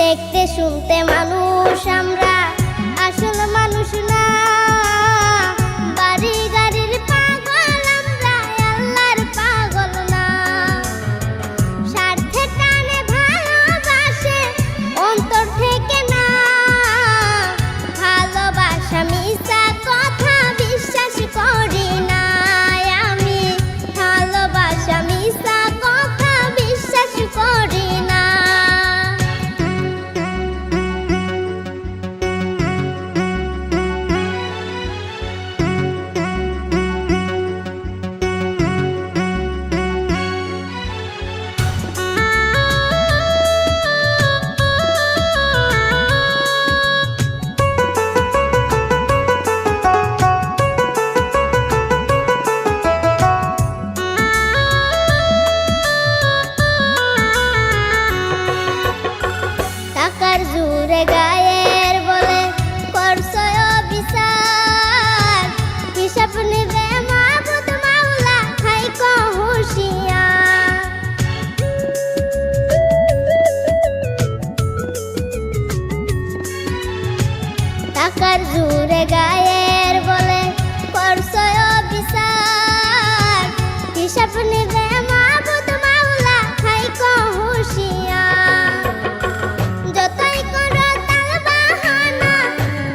দেখতে শুনতে মানুষ আমরা, আসল মানুষ না। বাড়ি গাড়ির পাগল আমরা, আল্লাহর পাগল না। স্বার্থে টানে ভালোবাসে অন্তর থেকে না। ভালোবাসা মিছা কথা বিশ্বাস করি না আমি। ভালোবাসা মিছা কথা বিশ্বাস করি না। টাকার জোরে গায়ের বলে করছো বিচার। হিসাব নেবে মাবুদ মাওলা, থাইকো হুঁশিয়ার। টাকার জোরে গায়ের বলে করছো বিচার। হিসাব নেবে মাবুদ মাওলা, থাইকো হুঁশিয়ার। যতই করো তালবাহানা,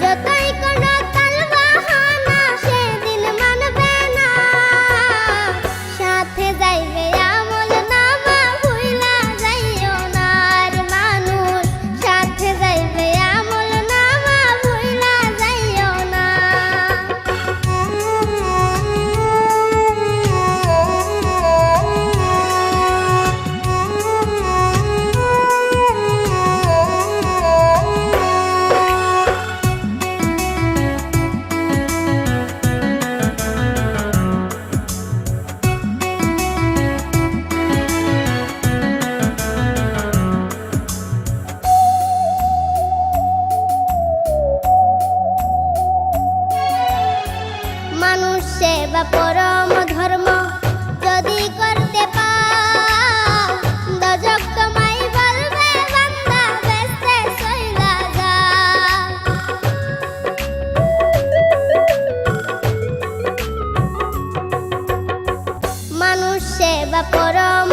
যতই করো তালবাহানা, সেদিন মানবে না। সাথে যাইবে আমল নামা, ভুইলা যাইও না আর মানুষ। সাথে যাইবে আমল নামা, ভুইলা যাইও না। মানুষ সেবা পরম ধর্ম যদি করতে পাও, দোজখ তোমায় বলবে বান্দা বেস্তে চইলা যাও। মানুষ সেবা পরম